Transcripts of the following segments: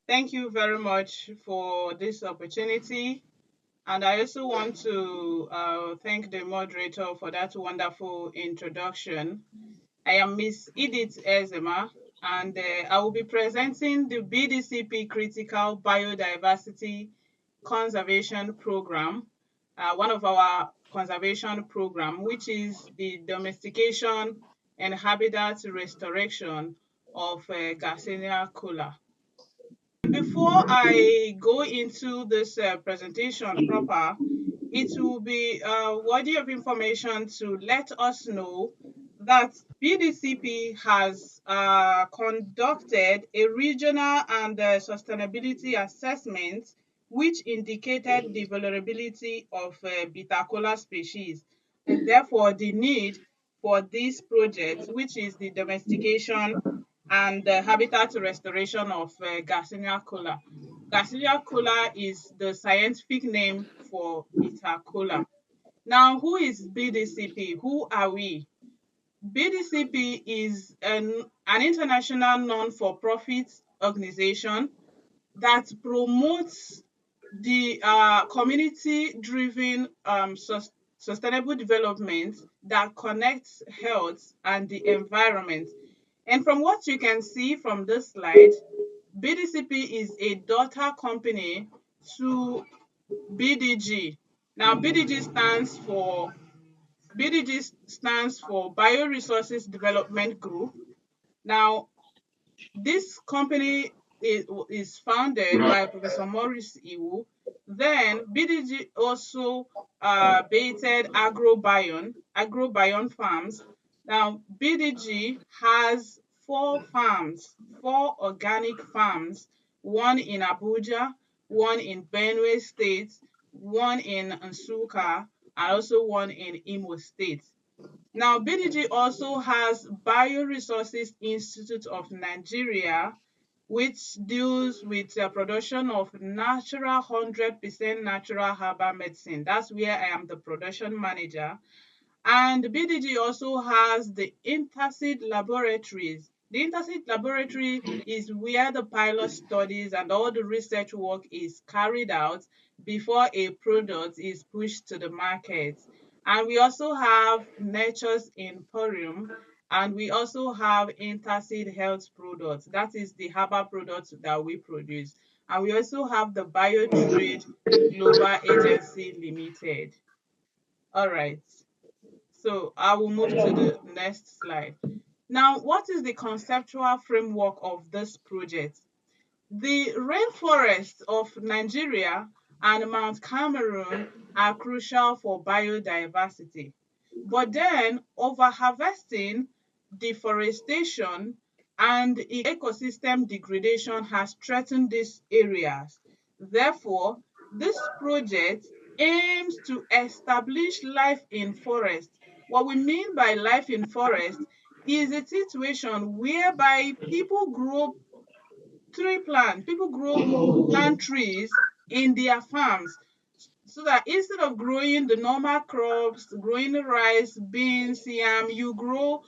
Thank you very much for this opportunity. And I also want to thank the moderator for that wonderful introduction. I am Miss Edith Ezema, and I will be presenting the BDCP Critical Biodiversity Conservation Program, one of our conservation program, which is the domestication and habitat restoration of Garcinia Kola. Before I go into this presentation proper, it will be worthy of information to let us know that BDCP has conducted a regional and sustainability assessment which indicated the vulnerability of bitter kola species and therefore the need for this project, which is the domestication and habitat restoration of Garcinia kola. Garcinia kola is the scientific name for bitter kola. Now, who is BDCP? Who are we? BDCP is an international non-for-profit organization that promotes the community-driven sustainable development that connects health and the environment. And from what you can see from this slide, BDCP is a daughter company to BDG. Now, BDG stands for Bioresources Development Group. Now, this company is founded by Professor Maurice Iwu. Then BDG also baited agrobion farms. Now BDG has four organic farms, one in Abuja, one in Benue State, one in Nsukka, and also one in Imo State. Now, BDG also has Bioresources Institute of Nigeria, which deals with the production of natural 100% natural herbal medicine. That's where I am the production manager. And BDG also has the Interseed Laboratories. The Interseed Laboratory is where the pilot studies and all the research work is carried out before a product is pushed to the market. And we also have Nature's Emporium, and we also have Interseed Health Products. That is the herbal products that we produce. And we also have the BioTrade Global Agency Limited. All right. So I will move to the next slide. Now, what is the conceptual framework of this project? The rainforests of Nigeria and Mount Cameroon are crucial for biodiversity. But then overharvesting, deforestation, and ecosystem degradation has threatened these areas. Therefore, this project aims to establish life in forest. What we mean by life in forest is a situation whereby people grow plant trees in their farms so that instead of growing the normal crops, growing rice, beans, yam, you grow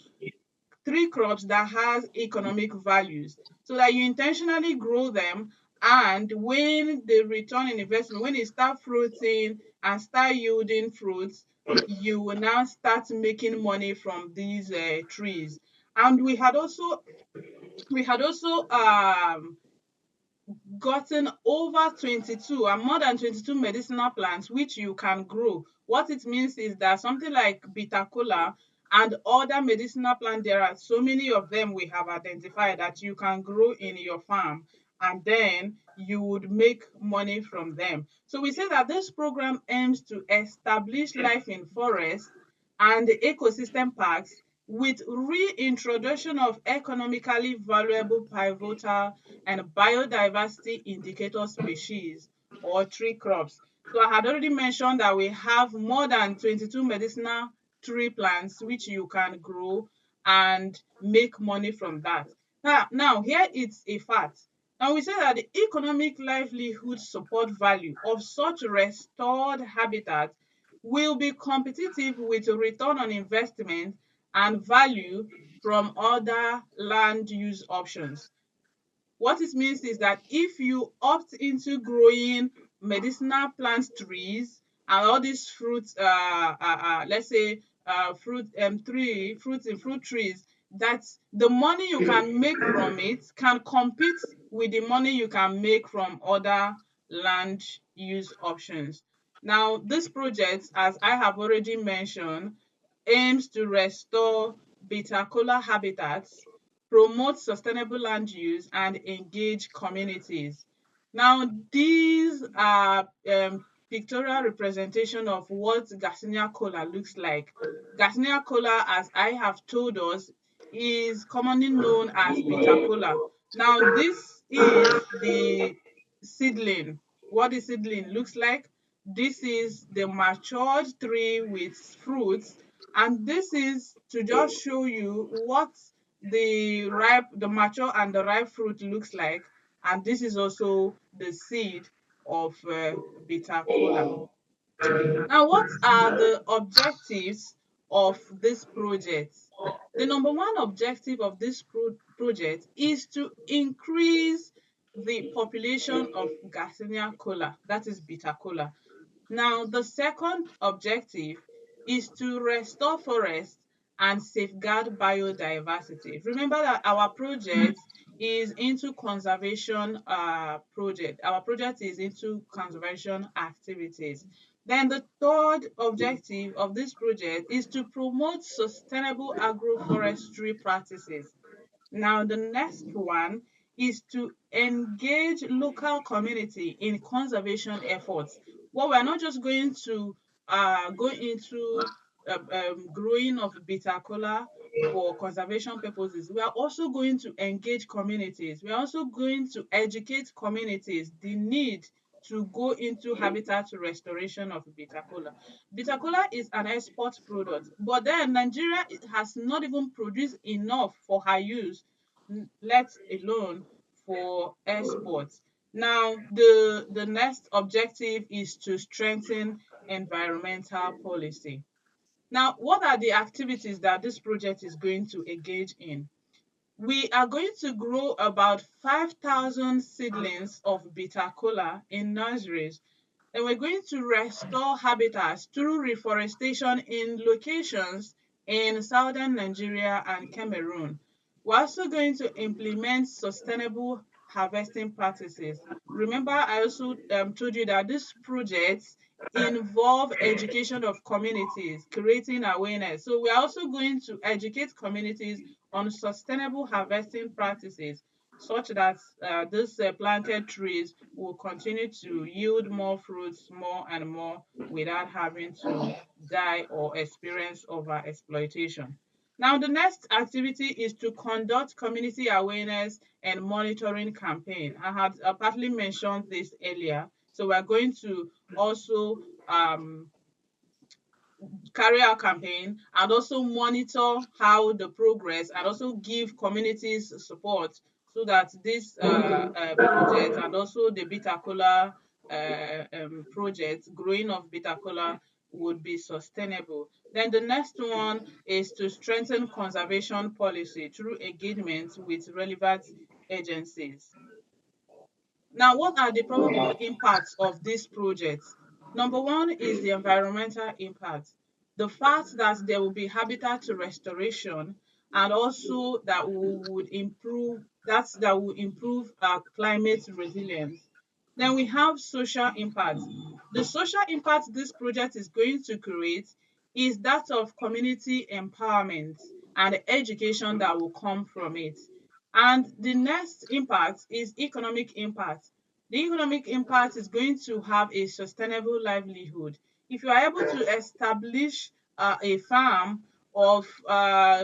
three crops that has economic values so that you intentionally grow them, and when the return in investment, when it start fruiting and start yielding fruits, you will now start making money from these trees. And we had also gotten over 22 and more than 22 medicinal plants which you can grow. What it means is that something like bitter kola and other medicinal plants, there are so many of them we have identified that you can grow in your farm, and then you would make money from them. So we say that this program aims to establish life in forests and ecosystem parks with reintroduction of economically valuable pivotal and biodiversity indicator species or tree crops. So I had already mentioned that we have more than 22 medicinal tree plants which you can grow and make money from that. Now here it's a fact. Now we say that the economic livelihood support value of such restored habitat will be competitive with return on investment and value from other land use options. What it means is that if you opt into growing medicinal plant trees and all these fruits, let's say fruits in fruit trees, that the money you can make from it can compete with the money you can make from other land use options. Now, this project, as I have already mentioned, aims to restore beta kola habitats, promote sustainable land use, and engage communities. Now, these are pictorial representation of what Garcinia kola looks like. Garcinia kola, as I have told us, is commonly known as beta kola. Now, this is the seedling. What the seedling looks like. This is the matured tree with fruits, and this is to just show you what the mature and the ripe fruit looks like, and this is also the seed of bitter kola. Now, what are the objectives of this project? The number one objective of this project is to increase the population of Garcinia kola, that is bitter kola. Now, the second objective is to restore forests and safeguard biodiversity. Remember that our project is into conservation project. Our project is into conservation activities. Then the third objective of this project is to promote sustainable agroforestry practices. Now, the next one is to engage local community in conservation efforts. Well, we're not just going to go into growing of bitter kola for conservation purposes. We are also going to engage communities. We are also going to educate communities the need to go into habitat restoration of bitter kola. Bitter kola is an export product, but then Nigeria has not even produced enough for her use, let alone for exports. Now, the next objective is to strengthen environmental policy. Now, what are the activities that this project is going to engage in? We are going to grow about 5,000 seedlings of bitter kola in nurseries. And we're going to restore habitats through reforestation in locations in southern Nigeria and Cameroon. We're also going to implement sustainable harvesting practices. Remember, I also told you that these projects involve education of communities, creating awareness. So we're also going to educate communities on sustainable harvesting practices such that these planted trees will continue to yield more fruits more and more without having to die or experience over exploitation. Now, the next activity is to conduct community awareness and monitoring campaign. I had partly mentioned this earlier. So we're going to also carry out campaign and also monitor how the progress and also give communities support so that this project and also the bitter kola project, growing of bitter kola, would be sustainable. Then the next one is to strengthen conservation policy through engagement with relevant agencies. Now, what are the probable impacts of this project? Number one is the environmental impact. The fact that there will be habitat restoration and also that will improve our climate resilience. Then we have social impact. The social impact this project is going to create is that of community empowerment and education that will come from it. And the next impact is economic impact. The economic impact is going to have a sustainable livelihood. If you are able to establish a farm of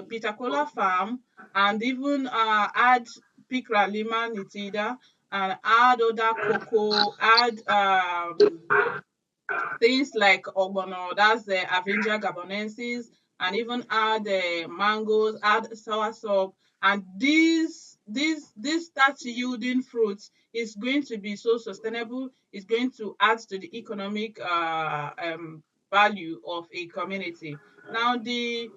bitter kola farm and even add Picra lima nitida and add other cocoa, add things like ogbono, that's the Avindia gabonensis, and even add mangoes, add soursop, and this start yielding fruits is going to be so sustainable. It's going to add to the economic value of a community. Now, the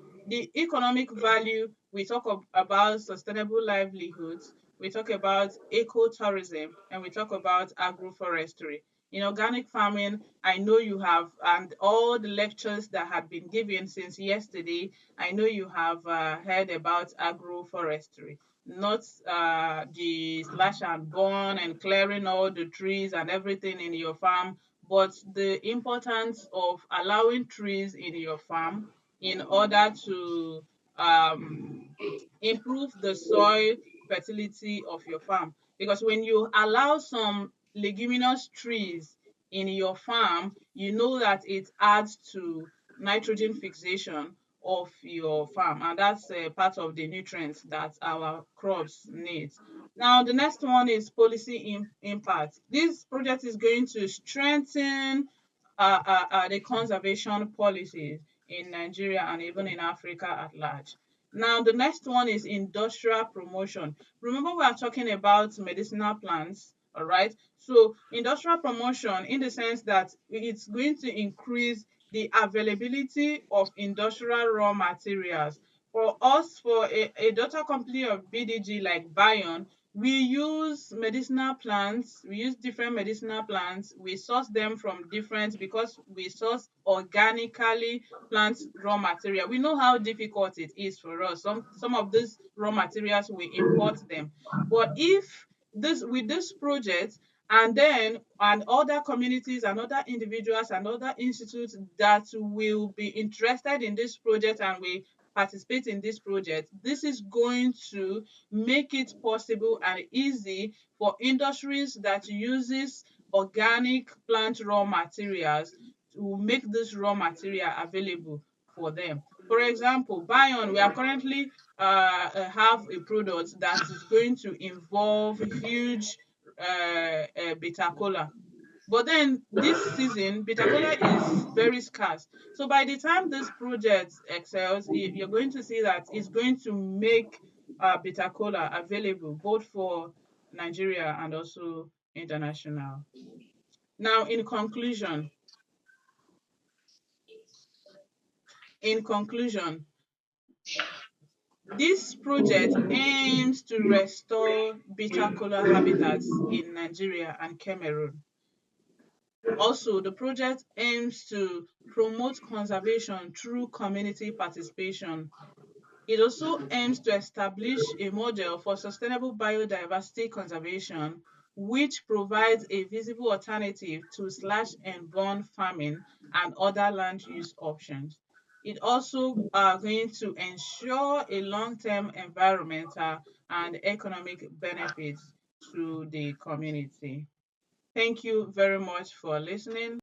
economic value, we talk about sustainable livelihoods. we talk about ecotourism, and we talk about agroforestry. In organic farming, I know you have, and all the lectures that had been given since yesterday, I know you have heard about agroforestry, not the slash and burn and clearing all the trees and everything in your farm, but the importance of allowing trees in your farm in order to um, improve the soil fertility of your farm. Because when you allow some leguminous trees in your farm, you know that it adds to nitrogen fixation of your farm, and that's part of the nutrients that our crops need. Now, the next one is policy impact. This project is going to strengthen the conservation policies in Nigeria and even in Africa at large. Now, the next one is industrial promotion. Remember, we are talking about medicinal plants, all right? So, industrial promotion in the sense that it's going to increase the availability of industrial raw materials. For us, for a daughter company of BDG like Bion, we use medicinal plants, we use different medicinal plants, we source them from different, because we source organically plant raw material. We know how difficult it is for us. Some of these raw materials we import them. But if this with this project, and then and other communities and other individuals and other institutes that will be interested in this project and we participate in this project, this is going to make it possible and easy for industries that uses organic plant raw materials to make this raw material available for them. For example, Bion, we are currently have a product that is going to involve huge beta cola. But then this season, beta cola is very scarce. So by the time this project excels, you're going to see that it's going to make beta cola available both for Nigeria and also international. Now, in conclusion, this project aims to restore bitter cola habitats in Nigeria and Cameroon. Also, the project aims to promote conservation through community participation. It also aims to establish a model for sustainable biodiversity conservation, which provides a visible alternative to slash and burn farming and other land use options. It also going to ensure a long-term environmental and economic benefits to the community. Thank you very much for listening.